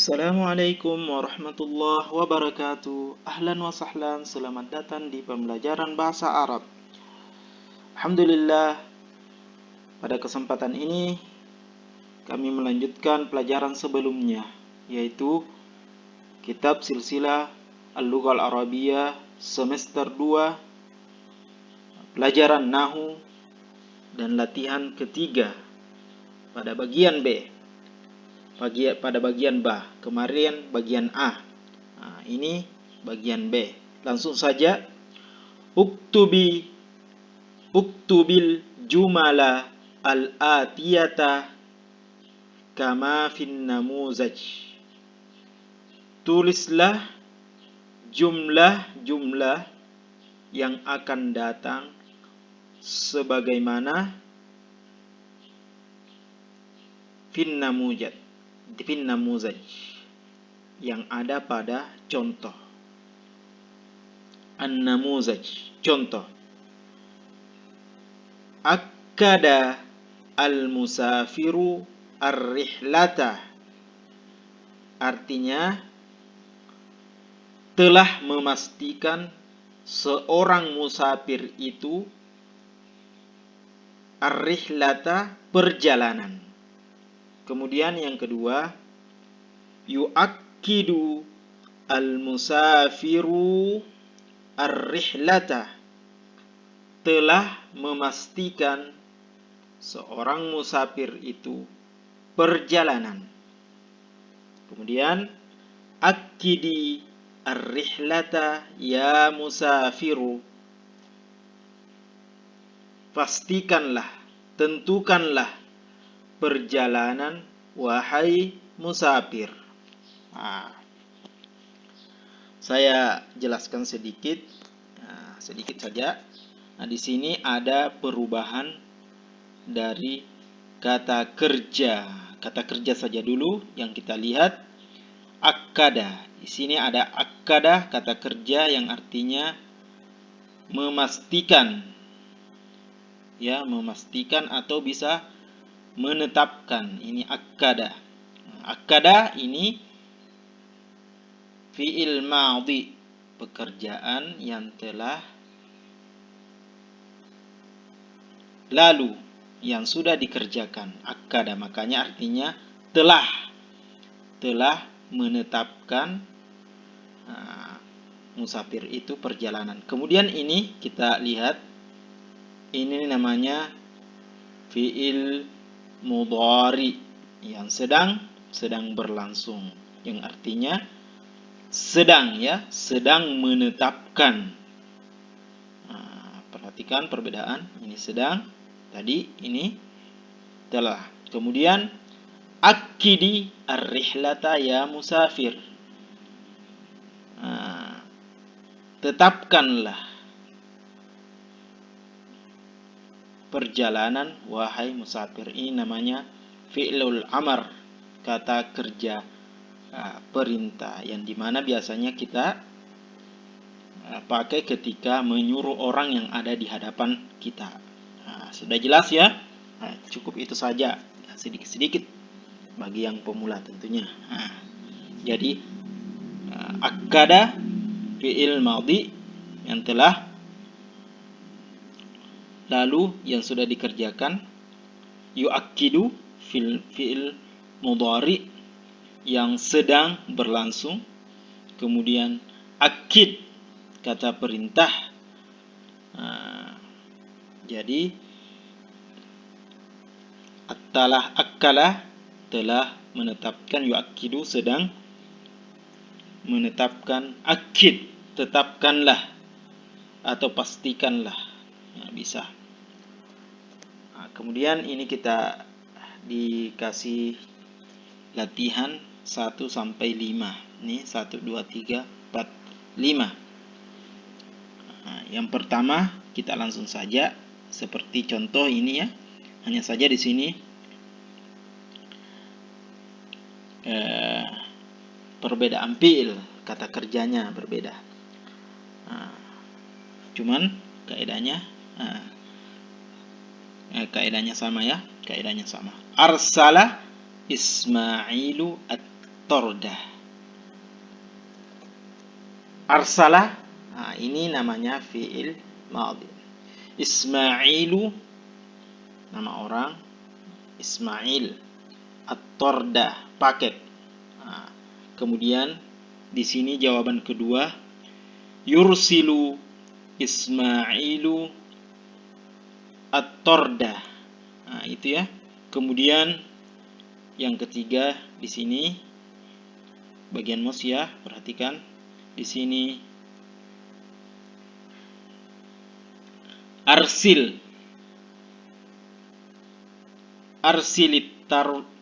Assalamualaikum warahmatullahi wabarakatuh. Ahlan wa sahlan, selamat datang di pembelajaran bahasa Arab. Alhamdulillah, pada kesempatan ini kami melanjutkan pelajaran sebelumnya, yaitu kitab silsilah Al-Lughah Al-Arabiyah semester 2, pelajaran Nahu dan latihan ketiga pada bagian B. Pada bagian ba, kemarin bagian A. Nah, ini bagian B. Langsung saja. Uktubil jumala al-atiyata kama fin namuzaj. Tulislah jumlah-jumlah yang akan datang sebagaimana fin namuzaj yang ada pada contoh. An-namuzaj, contoh. Akkada al-musafiru ar-rihlata, artinya telah memastikan seorang musafir itu ar-rihlata, perjalanan. Kemudian yang kedua, yu'akkidu al-musafiru ar-rihlata, telah memastikan seorang musafir itu perjalanan. Kemudian, akkidi ar-rihlata ya musafiru, pastikanlah, tentukanlah perjalanan wahai musafir. Saya jelaskan sedikit saja. Nah, di sini ada perubahan dari kata kerja. Kata kerja saja dulu yang kita lihat. Akkada. Di sini ada akkada, kata kerja yang artinya memastikan. Ya, memastikan atau bisa menetapkan. Ini akkada. Akkada ini fi'il madhi, pekerjaan yang telah lalu, yang sudah dikerjakan. Akkada, makanya artinya telah menetapkan musafir itu perjalanan. Kemudian ini kita lihat, ini namanya fi'il mudhari yang sedang berlangsung, yang artinya sedang, ya, sedang menetapkan. Perhatikan perbedaan, ini sedang, tadi ini telah. Kemudian akkidi ar-rihlata ya musafir, tetapkanlah perjalanan wahai musafir. Ini namanya fi'lul amr, kata kerja perintah, yang dimana biasanya kita pakai ketika menyuruh orang yang ada di hadapan kita. Sudah jelas ya? Cukup itu saja, sedikit-sedikit bagi yang pemula tentunya. Jadi akkada fi'il madhi yang telah lalu, yang sudah dikerjakan. Yu'akkidu fi'il mudhari yang sedang berlangsung. Kemudian akid, kata perintah. Jadi akkala telah menetapkan, yu'akkidu sedang menetapkan, akid tetapkanlah atau pastikanlah. Bisa. Kemudian ini kita dikasih latihan 1 sampai 5. Ini 1, 2, 3, 4, 5. Yang pertama kita langsung saja seperti contoh ini ya. Hanya saja di sini perbedaan fi'il, kata kerjanya berbeda. Cuman kaidahnya sama ya, kaidahnya sama. Arsala Ismailu at-tordah. Arsalah, nah, ini namanya fi'il madhi. Ismailu, nama orang Ismail. At-tordah, paket. Nah, kemudian di sini jawaban kedua, yursilu Ismailu at-tordah. Nah, itu ya. Kemudian yang ketiga di sini bagian mos ya, perhatikan di sini arsilit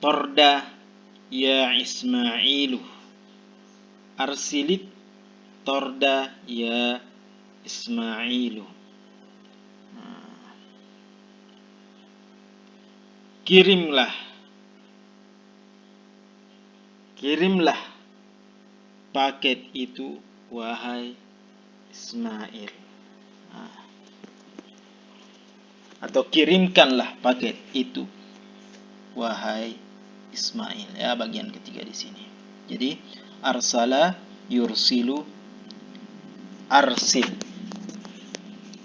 torda ya Ismailu. Arsilit torda ya Ismailu. Kirimlah paket itu wahai Ismail. Atau kirimkanlah paket itu wahai Ismail. Ya, bagian ketiga di sini. Jadi arsala, yursilu, arsil.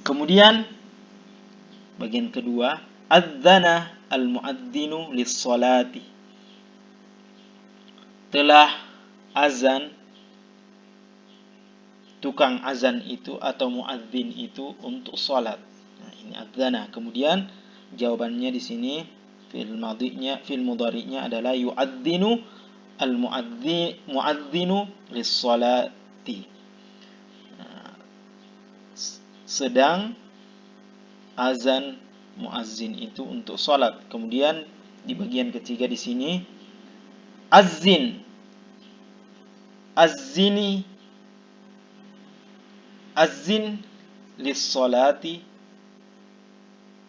Kemudian bagian kedua, adzana al-muadzinu lis-salati. Telah azan tukang azan itu atau muadzin itu untuk salat. Nah, ini adzana. Kemudian jawabannya di sini fil mudhari'nya adalah yu'adzinu al-muadzinu lis-salati. Nah, sedang azan muazzin itu untuk salat. Kemudian di bagian ketiga di sini azzini azzin lis-salati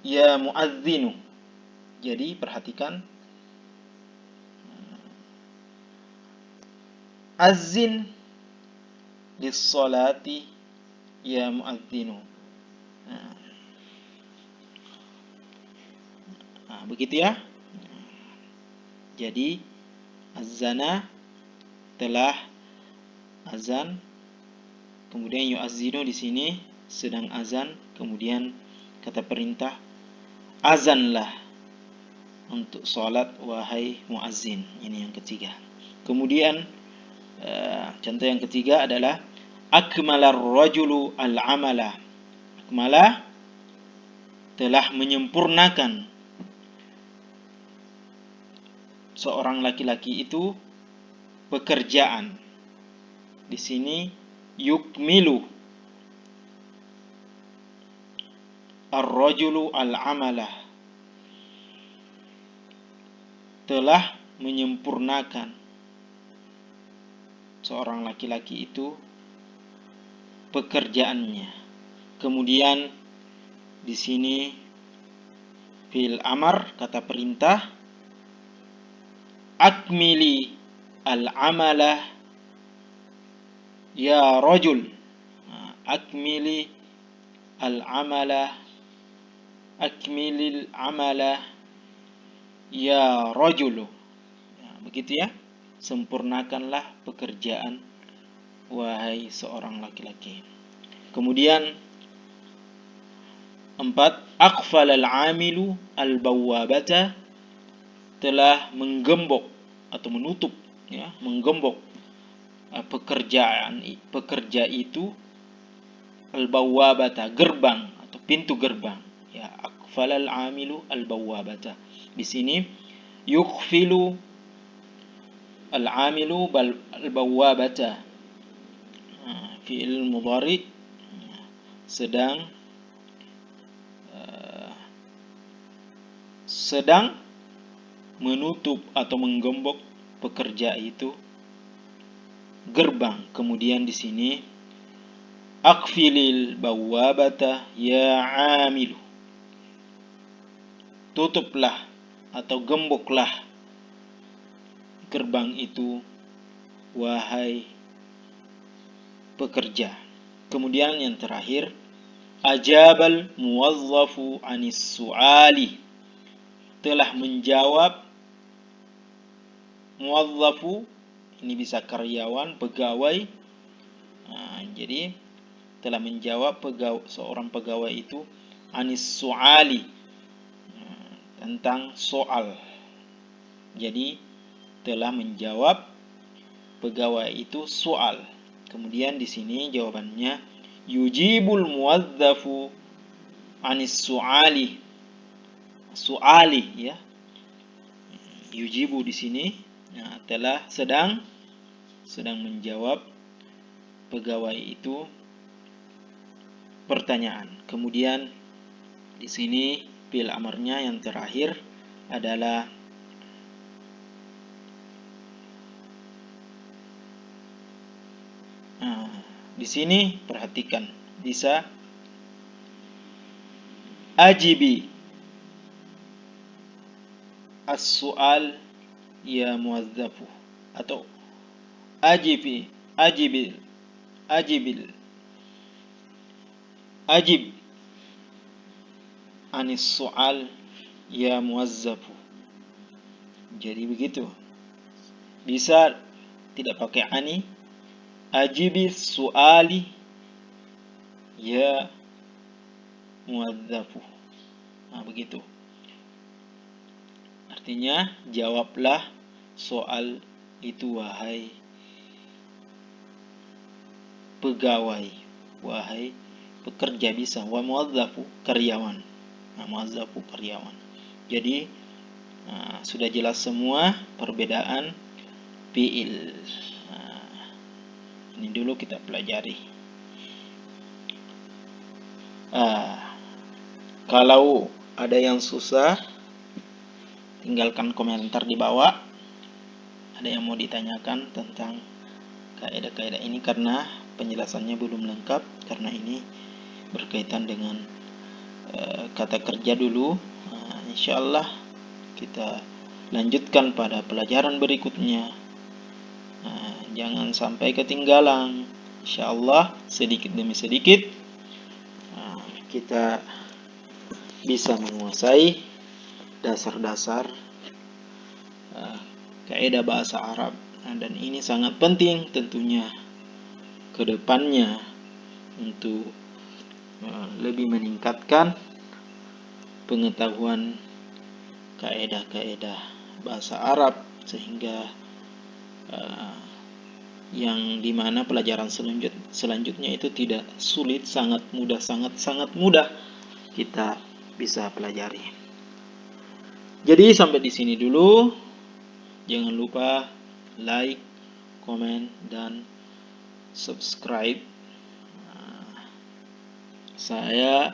ya muadzinu. Jadi perhatikan, azzin lis-salati ya muadzinu. Nah, begitu ya. Jadi azana telah azan, kemudian yu'azzinu di sini sedang azan, kemudian kata perintah azanlah untuk salat wahai muazzin. Ini yang ketiga. Kemudian contoh yang ketiga adalah akmalar rajulu al-amala. Akmala telah menyempurnakan seorang laki-laki itu pekerjaan. Di sini yukmilu ar-rajulu al-amalah, telah menyempurnakan seorang laki-laki itu pekerjaannya. Kemudian di sini fil amar, kata perintah, akmili al-amalah ya rajul. Akmili al-amalah, akmilil amalah ya rajulu. Begitu ya. Sempurnakanlah pekerjaan wahai seorang laki-laki. Kemudian 4, aqfal al-amilu al-bawwabata, telah menggembok atau menutup ya, menggembok pekerja itu al-bawwabata, gerbang atau pintu gerbang ya. Aqfal al-amilu al-bawwabata. Di sini yukhfilu al-amilu al-bawwabata, fi'il mudhari, sedang menutup atau menggembok pekerja itu gerbang. Kemudian di sini aqfilil bawwabata ya amilu, tutuplah atau gemboklah gerbang itu wahai pekerja. Kemudian yang terakhir, ajabal muwazzafu anis su'ali, telah menjawab muwazzafu, Ini bisa karyawan, pegawai. Jadi telah menjawab seorang pegawai itu anis su'ali, tentang soal. Jadi telah menjawab pegawai itu soal. Kemudian di sini jawabannya yujibul muwadzafu anis su'ali. Su'ali ya. Yujibu di sini telah sedang menjawab pegawai itu pertanyaan. Kemudian di sini fi'il amarnya yang terakhir adalah di sini perhatikan, bisa ajibi as-su'al ya muwazzafu, atau ajib anis su'al ya muwazzafu. Jadi begitu. Bisa tidak pakai ani, ajibi su'ali ya muwazzafu. Begitu. Artinya jawablah soal itu wahai pegawai, wahai pekerja, bisa wa muwazzafu karyawan. Muwazzafu karyawan. Jadi sudah jelas semua perbedaan fi'il. Ini dulu kita pelajari. Kalau ada yang susah, tinggalkan komentar di bawah. Ada yang mau ditanyakan tentang kaidah-kaidah ini, karena penjelasannya belum lengkap, karena ini berkaitan dengan kata kerja dulu. Insyaallah kita lanjutkan pada pelajaran berikutnya. Jangan sampai ketinggalan. Insyaallah sedikit demi sedikit kita bisa menguasai dasar-dasar kaidah bahasa Arab. Dan ini sangat penting tentunya ke depannya untuk lebih meningkatkan pengetahuan kaidah-kaidah bahasa Arab, sehingga yang dimana pelajaran selanjutnya itu tidak sulit, sangat mudah kita bisa pelajari. Jadi sampai di sini dulu. Jangan lupa like, komen, dan subscribe. Saya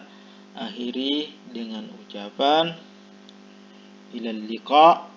akhiri dengan ucapan ilal liqa.